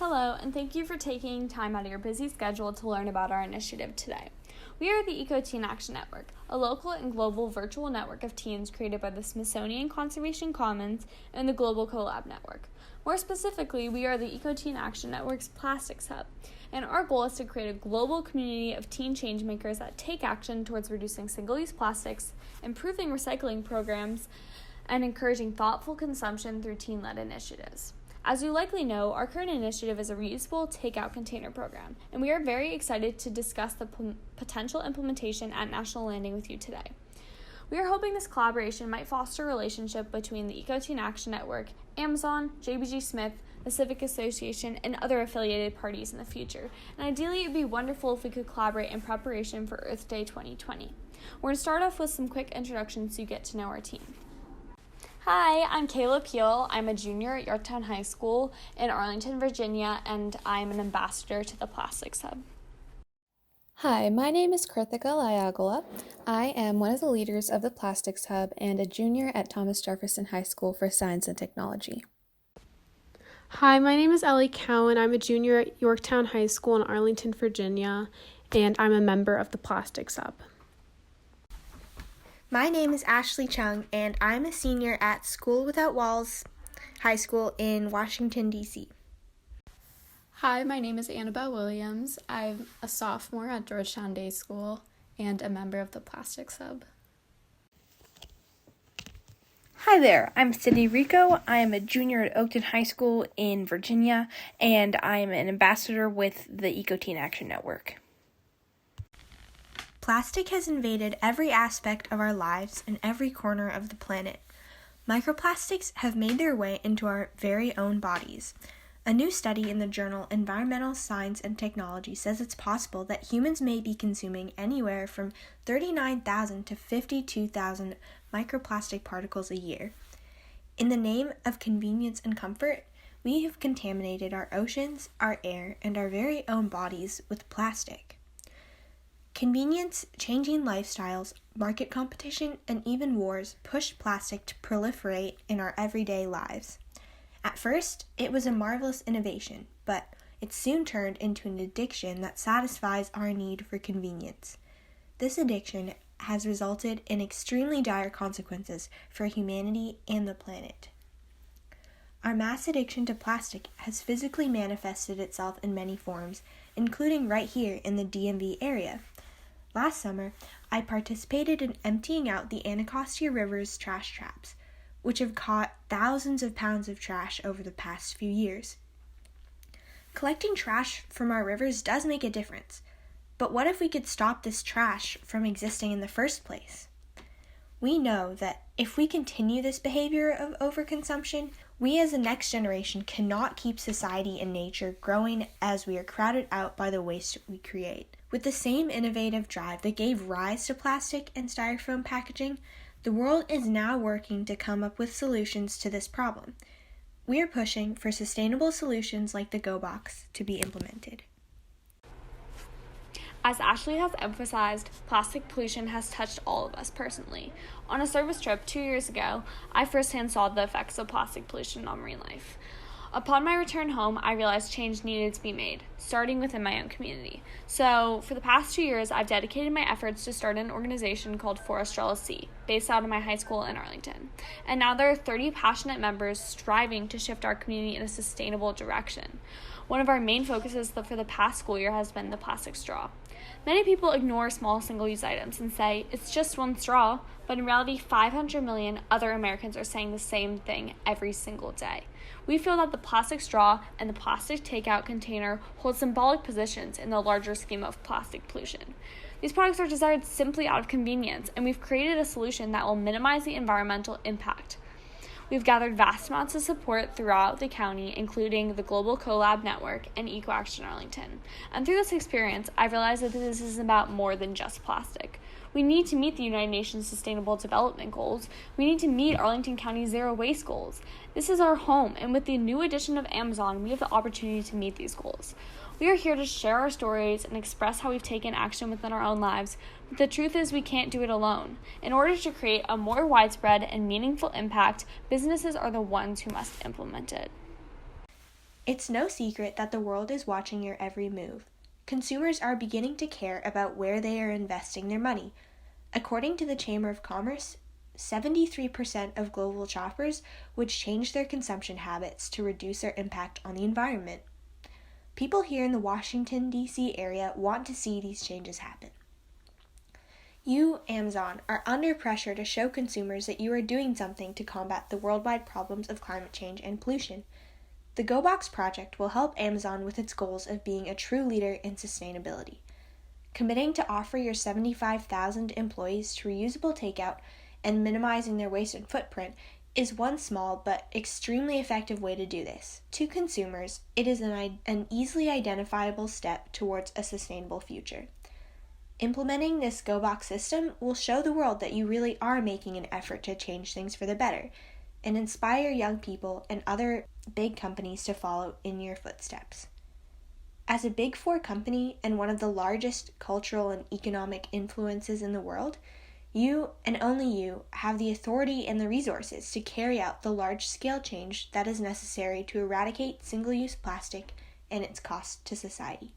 Hello, and thank you for taking time out of your busy schedule to learn about our initiative today. We are the EcoTeenActionNetwork, a local and global virtual network of teens created by the Smithsonian Conservation Commons and the Global Collab Network. More specifically, we are the EcoTeenActionNetwork's Plastics Hub, and our goal is to create a global community of teen changemakers that take action towards reducing single-use plastics, improving recycling programs, and encouraging thoughtful consumption through teen-led initiatives. As you likely know, our current initiative is a reusable takeout container program, and we are very excited to discuss the potential implementation at National Landing with you today. We are hoping this collaboration might foster a relationship between the EcoTeen Action Network, Amazon, JBG Smith, the Civic Association, and other affiliated parties in the future. And ideally, it would be wonderful if we could collaborate in preparation for Earth Day 2020. We're going to start off with some quick introductions so you get to know our team. Hi, I'm Kayla Peel. I'm a junior at Yorktown High School in Arlington, Virginia, and I'm an ambassador to the Plastics Hub. Hi, my name is Krithika Layagala. I am one of the leaders of the Plastics Hub and a junior at Thomas Jefferson High School for Science and Technology. Hi, my name is Ellie Cowan. I'm a junior at Yorktown High School in Arlington, Virginia, and I'm a member of the Plastics Hub. My name is Ashley Chung, and I'm a senior at School Without Walls High School in Washington, D.C. Hi, my name is Annabelle Williams. I'm a sophomore at Georgetown Day School and a member of the Plastics Hub. Hi there, I'm Sydney Rico. I am a junior at Oakton High School in Virginia, and I am an ambassador with the EcoTeen Action Network. Plastic has invaded every aspect of our lives and every corner of the planet. Microplastics have made their way into our very own bodies. A new study in the journal Environmental Science and Technology says it's possible that humans may be consuming anywhere from 39,000 to 52,000 microplastic particles a year. In the name of convenience and comfort, we have contaminated our oceans, our air, and our very own bodies with plastic. Convenience, changing lifestyles, market competition, and even wars pushed plastic to proliferate in our everyday lives. At first, it was a marvelous innovation, but it soon turned into an addiction that satisfies our need for convenience. This addiction has resulted in extremely dire consequences for humanity and the planet. Our mass addiction to plastic has physically manifested itself in many forms, including right here in the DMV area. Last summer, I participated in emptying out the Anacostia River's trash traps, which have caught thousands of pounds of trash over the past few years. Collecting trash from our rivers does make a difference, but what if we could stop this trash from existing in the first place? We know that if we continue this behavior of overconsumption, we as the next generation cannot keep society and nature growing as we are crowded out by the waste we create. With the same innovative drive that gave rise to plastic and styrofoam packaging, the world is now working to come up with solutions to this problem. We are pushing for sustainable solutions like the Go Box to be implemented. As Ashley has emphasized, plastic pollution has touched all of us personally. On a service trip 2 years ago, I firsthand saw the effects of plastic pollution on marine life. Upon my return home, I realized change needed to be made, starting within my own community. So, for the past 2 years, I've dedicated my efforts to start an organization called Forestrella Sea, based out of my high school in Arlington. And now there are 30 passionate members striving to shift our community in a sustainable direction. One of our main focuses for the past school year has been the plastic straw. Many people ignore small single-use items and say, it's just one straw, but in reality, 500 million other Americans are saying the same thing every single day. We feel that the plastic straw and the plastic takeout container hold symbolic positions in the larger scheme of plastic pollution. These products are desired simply out of convenience, and we've created a solution that will minimize the environmental impact. We've gathered vast amounts of support throughout the county, including the Global Collab Network and EcoAction Arlington. And through this experience, I've realized that this is about more than just plastic. We need to meet the United Nations Sustainable Development Goals. We need to meet Arlington County's zero waste goals. This is our home, and with the new addition of Amazon, we have the opportunity to meet these goals. We are here to share our stories and express how we've taken action within our own lives, but the truth is we can't do it alone. In order to create a more widespread and meaningful impact, businesses are the ones who must implement it. It's no secret that the world is watching your every move. Consumers are beginning to care about where they are investing their money. According to the Chamber of Commerce, 73% of global shoppers would change their consumption habits to reduce their impact on the environment. People here in the Washington, D.C. area want to see these changes happen. You, Amazon, are under pressure to show consumers that you are doing something to combat the worldwide problems of climate change and pollution. The GoBox project will help Amazon with its goals of being a true leader in sustainability. Committing to offer your 75,000 employees to reusable takeout and minimizing their waste and footprint is one small but extremely effective way to do this. To consumers, it is an easily identifiable step towards a sustainable future. Implementing this GoBox system will show the world that you really are making an effort to change things for the better and inspire young people and other big companies to follow in your footsteps. As a Big Four company and one of the largest cultural and economic influences in the world, you and only you have the authority and the resources to carry out the large-scale change that is necessary to eradicate single-use plastic and its cost to society.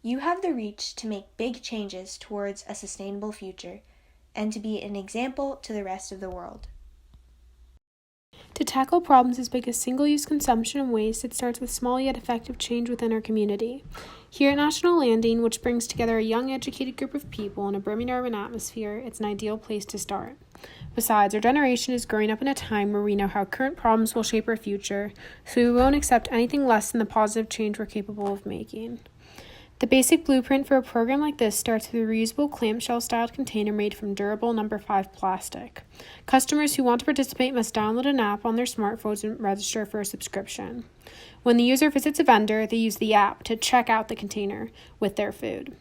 You have the reach to make big changes towards a sustainable future and to be an example to the rest of the world. To tackle problems as big as single-use consumption and waste, it starts with small yet effective change within our community. Here at National Landing, which brings together a young, educated group of people in a brimming urban atmosphere, it's an ideal place to start. Besides, our generation is growing up in a time where we know how current problems will shape our future, so we won't accept anything less than the positive change we're capable of making. The basic blueprint for a program like this starts with a reusable clamshell-styled container made from durable No. 5 plastic. Customers who want to participate must download an app on their smartphones and register for a subscription. When the user visits a vendor, they use the app to check out the container with their food.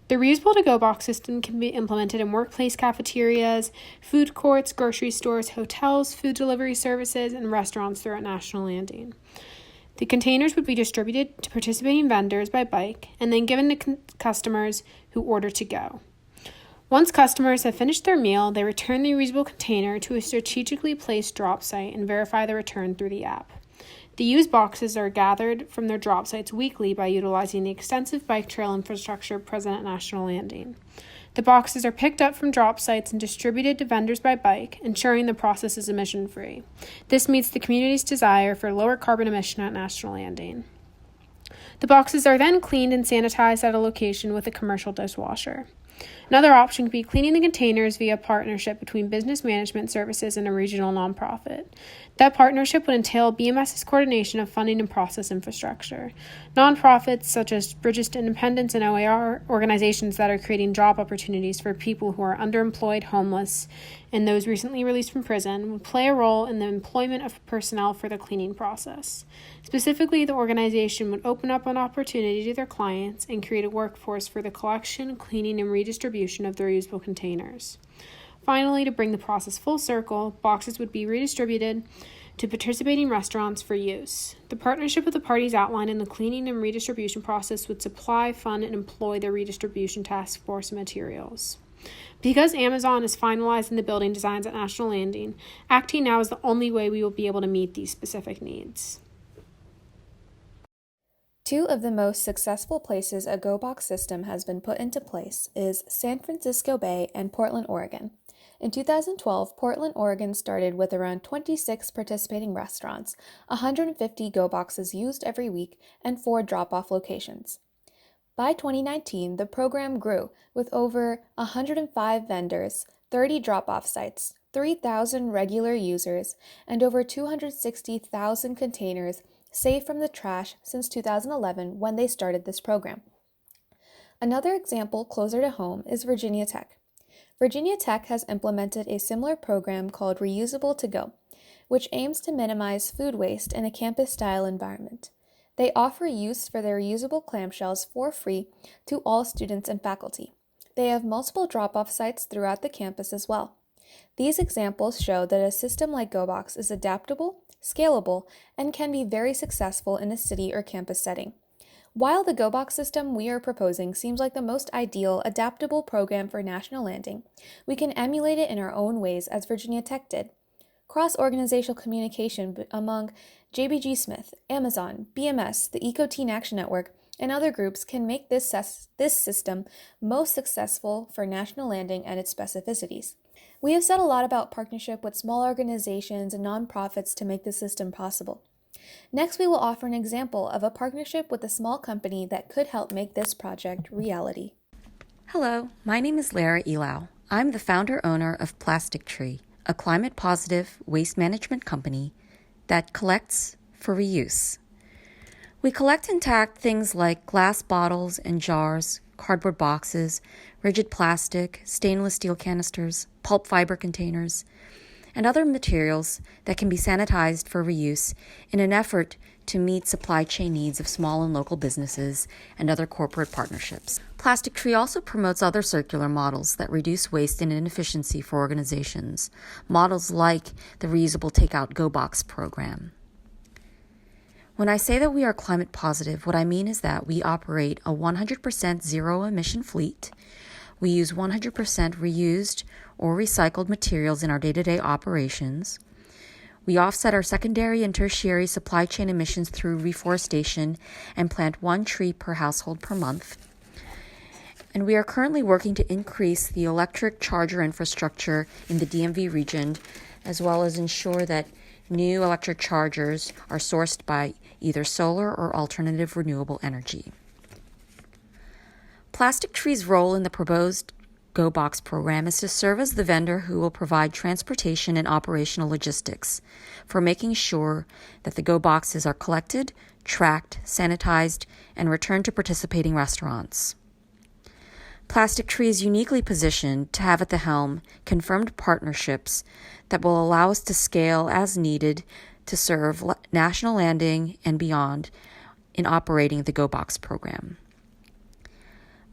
The reusable to-go box system can be implemented in workplace cafeterias, food courts, grocery stores, hotels, food delivery services, and restaurants throughout National Landing. The containers would be distributed to participating vendors by bike and then given to customers who order to go. Once customers have finished their meal, they return the reusable container to a strategically placed drop site and verify the return through the app. The used boxes are gathered from their drop sites weekly by utilizing the extensive bike trail infrastructure present at National Landing. The boxes are picked up from drop sites and distributed to vendors by bike, ensuring the process is emission-free. This meets the community's desire for lower carbon emission at National Landing. The boxes are then cleaned and sanitized at a location with a commercial dishwasher. Another option could be cleaning the containers via partnership between business management services and a regional nonprofit. That partnership would entail BMS's coordination of funding and process infrastructure. Nonprofits such as Bridges to Independence and OAR, organizations that are creating job opportunities for people who are underemployed, homeless, and those recently released from prison, would play a role in the employment of personnel for the cleaning process. Specifically, the organization would open up an opportunity to their clients and create a workforce for the collection, cleaning, and redistribution of the reusable containers. Finally, to bring the process full circle, boxes would be redistributed to participating restaurants for use. The partnership of the parties outlined in the cleaning and redistribution process would supply, fund, and employ the redistribution task force and materials. Because Amazon is finalizing the building designs at National Landing, acting now is the only way we will be able to meet these specific needs. Two of the most successful places a GoBox system has been put into place is San Francisco Bay and Portland, Oregon. In 2012, Portland, Oregon started with around 26 participating restaurants, 150 GoBoxes used every week, and 4 drop-off locations. By 2019, the program grew with over 105 vendors, 30 drop-off sites, 3,000 regular users, and over 260,000 containers saved from the trash since 2011 when they started this program. Another example closer to home is Virginia Tech. Virginia Tech has implemented a similar program called Reusable to Go, which aims to minimize food waste in a campus-style environment. They offer use for their reusable clamshells for free to all students and faculty. They have multiple drop-off sites throughout the campus as well. These examples show that a system like GoBox is adaptable, scalable, and can be very successful in a city or campus setting. While the GoBox system we are proposing seems like the most ideal, adaptable program for National Landing, we can emulate it in our own ways as Virginia Tech did. Cross-organizational communication among JBG Smith, Amazon, BMS, the EcoTeen Action Network, and other groups can make this system most successful for National Landing and its specificities. We have said a lot about partnership with small organizations and nonprofits to make the system possible. Next, we will offer an example of a partnership with a small company that could help make this project reality. Hello, my name is Lara Elau. I'm the founder-owner of Plastic Tree, a climate-positive waste management company that collects for reuse. We collect and tag things like glass bottles and jars, cardboard boxes, rigid plastic, stainless steel canisters, pulp fiber containers, and other materials that can be sanitized for reuse in an effort to meet supply chain needs of small and local businesses and other corporate partnerships. Plastic Tree also promotes other circular models that reduce waste and inefficiency for organizations, models like the reusable takeout Go Box program. When I say that we are climate positive, what I mean is that we operate a 100% zero-emission fleet. We use 100% reused or recycled materials in our day-to-day operations. We offset our secondary and tertiary supply chain emissions through reforestation and plant 1 tree per household per month. And we are currently working to increase the electric charger infrastructure in the DMV region, as well as ensure that new electric chargers are sourced by either solar or alternative renewable energy. Plastic Tree's role in the proposed Go Box program is to serve as the vendor who will provide transportation and operational logistics for making sure that the Go Boxes are collected, tracked, sanitized, and returned to participating restaurants. Plastic Tree is uniquely positioned to have at the helm confirmed partnerships that will allow us to scale as needed to serve National Landing and beyond in operating the Go Box program.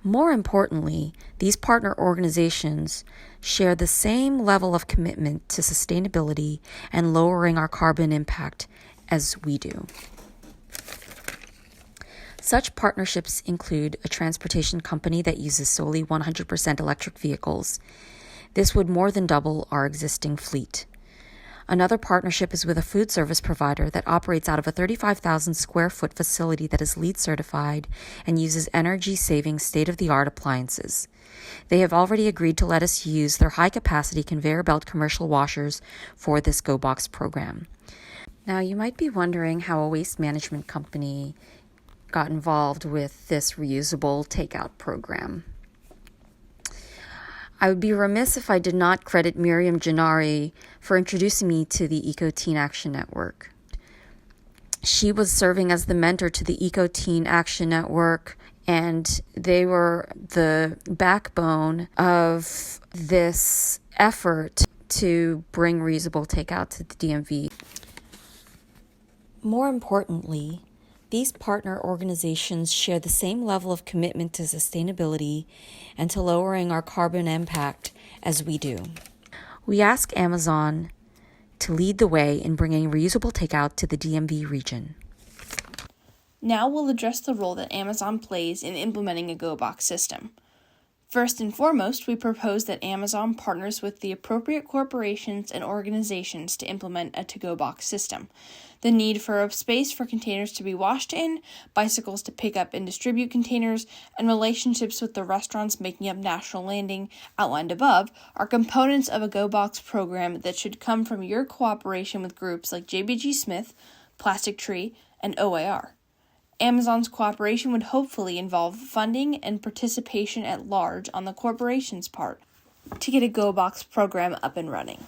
More importantly, these partner organizations share the same level of commitment to sustainability and lowering our carbon impact as we do. Such partnerships include a transportation company that uses solely 100% electric vehicles. This would more than double our existing fleet. Another partnership is with a food service provider that operates out of a 35,000 square foot facility that is LEED certified and uses energy-saving state-of-the-art appliances. They have already agreed to let us use their high-capacity conveyor belt commercial washers for this Go Box program. Now, you might be wondering how a waste management company got involved with this reusable takeout program. I would be remiss if I did not credit Miriam Gennari for introducing me to the EcoTeen Action Network. She was serving as the mentor to the EcoTeen Action Network, and they were the backbone of this effort to bring reusable takeout to the DMV. More importantly, these partner organizations share the same level of commitment to sustainability and to lowering our carbon impact as we do. We ask Amazon to lead the way in bringing reusable takeout to the DMV region. Now we'll address the role that Amazon plays in implementing a Go Box system. First and foremost, we propose that Amazon partners with the appropriate corporations and organizations to implement a to-go box system. The need for a space for containers to be washed in, bicycles to pick up and distribute containers, and relationships with the restaurants making up National Landing, outlined above, are components of a Go Box program that should come from your cooperation with groups like JBG Smith, Plastic Tree, and OAR. Amazon's cooperation would hopefully involve funding and participation at large on the corporation's part to get a Go Box program up and running.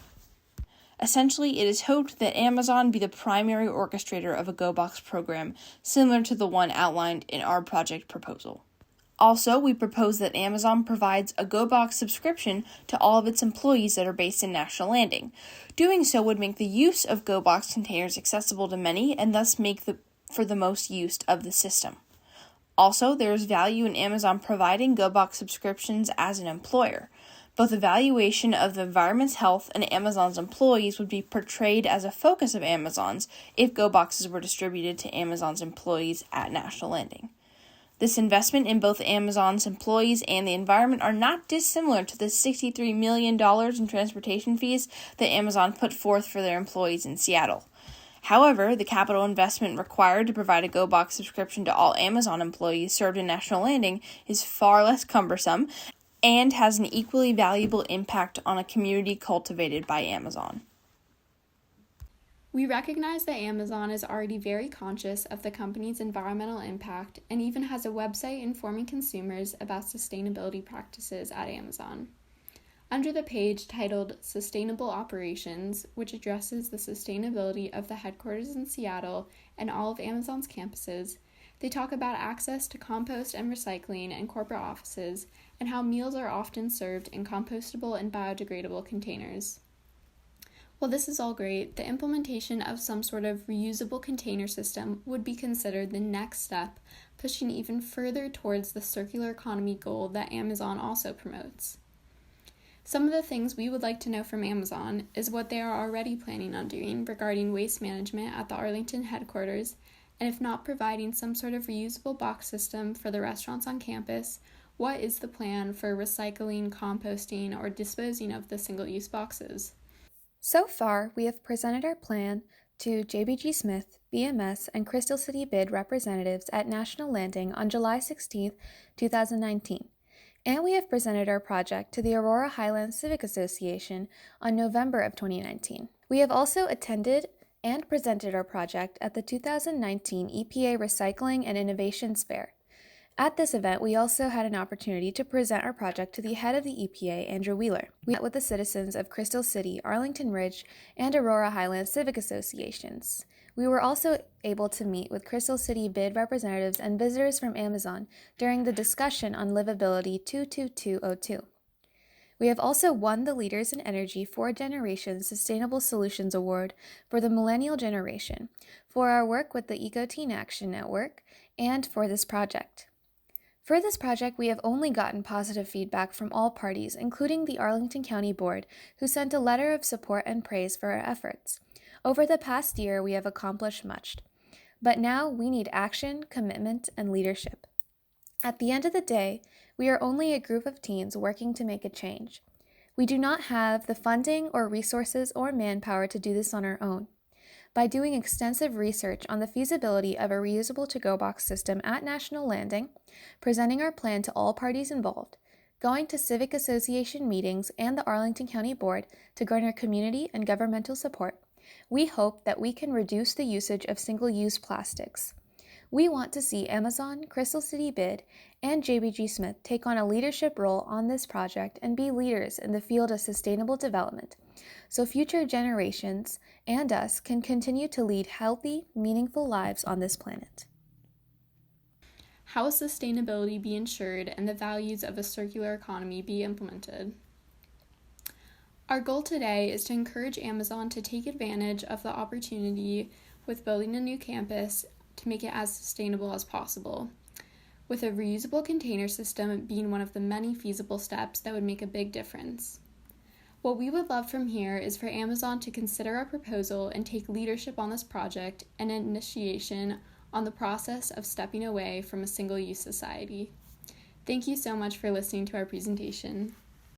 Essentially, it is hoped that Amazon be the primary orchestrator of a Go Box program, similar to the one outlined in our project proposal. Also, we propose that Amazon provides a Go Box subscription to all of its employees that are based in National Landing. Doing so would make the use of Go Box containers accessible to many and thus make for the most use of the system. Also, there is value in Amazon providing Go Box subscriptions as an employer. Both evaluation of the environment's health and Amazon's employees would be portrayed as a focus of Amazon's if Go Boxes were distributed to Amazon's employees at National Landing. This investment in both Amazon's employees and the environment are not dissimilar to the $63 million in transportation fees that Amazon put forth for their employees in Seattle. However, the capital investment required to provide a GoBox subscription to all Amazon employees served in National Landing is far less cumbersome and has an equally valuable impact on a community cultivated by Amazon. We recognize that Amazon is already very conscious of the company's environmental impact and even has a website informing consumers about sustainability practices at Amazon. Under the page titled Sustainable Operations, which addresses the sustainability of the headquarters in Seattle and all of Amazon's campuses, they talk about access to compost and recycling in corporate offices and how meals are often served in compostable and biodegradable containers. While this is all great, the implementation of some sort of reusable container system would be considered the next step, pushing even further towards the circular economy goal that Amazon also promotes. Some of the things we would like to know from Amazon is what they are already planning on doing regarding waste management at the Arlington headquarters, and if not providing some sort of reusable box system for the restaurants on campus, what is the plan for recycling, composting, or disposing of the single-use boxes? So far, we have presented our plan to JBG Smith, BMS, and Crystal City Bid representatives at National Landing on July 16, 2019, and we have presented our project to the Aurora Highlands Civic Association on November of 2019. We have also attended and presented our project at the 2019 EPA Recycling and Innovations Fair. At this event, we also had an opportunity to present our project to the head of the EPA, Andrew Wheeler. We met with the citizens of Crystal City, Arlington Ridge, and Aurora Highlands Civic Associations. We were also able to meet with Crystal City Bid representatives and visitors from Amazon during the discussion on Livability 22202. We have also won the Leaders in Energy 4 Generations Sustainable Solutions Award for the Millennial Generation for our work with the EcoTeenActionNetwork and for this project. For this project, we have only gotten positive feedback from all parties, including the Arlington County Board, who sent a letter of support and praise for our efforts. Over the past year, we have accomplished much, but now we need action, commitment, and leadership. At the end of the day, we are only a group of teens working to make a change. We do not have the funding or resources or manpower to do this on our own. By doing extensive research on the feasibility of a reusable to-go box system at National Landing, presenting our plan to all parties involved, going to civic association meetings and the Arlington County Board to garner community and governmental support, we hope that we can reduce the usage of single-use plastics. We want to see Amazon, Crystal City Bid, and JBG Smith take on a leadership role on this project and be leaders in the field of sustainable development, so future generations and us can continue to lead healthy, meaningful lives on this planet. How will sustainability be ensured and the values of a circular economy be implemented? Our goal today is to encourage Amazon to take advantage of the opportunity with building a new campus to make it as sustainable as possible, with a reusable container system being one of the many feasible steps that would make a big difference. What we would love from here is for Amazon to consider our proposal and take leadership on this project and initiation on the process of stepping away from a single-use society. Thank you so much for listening to our presentation.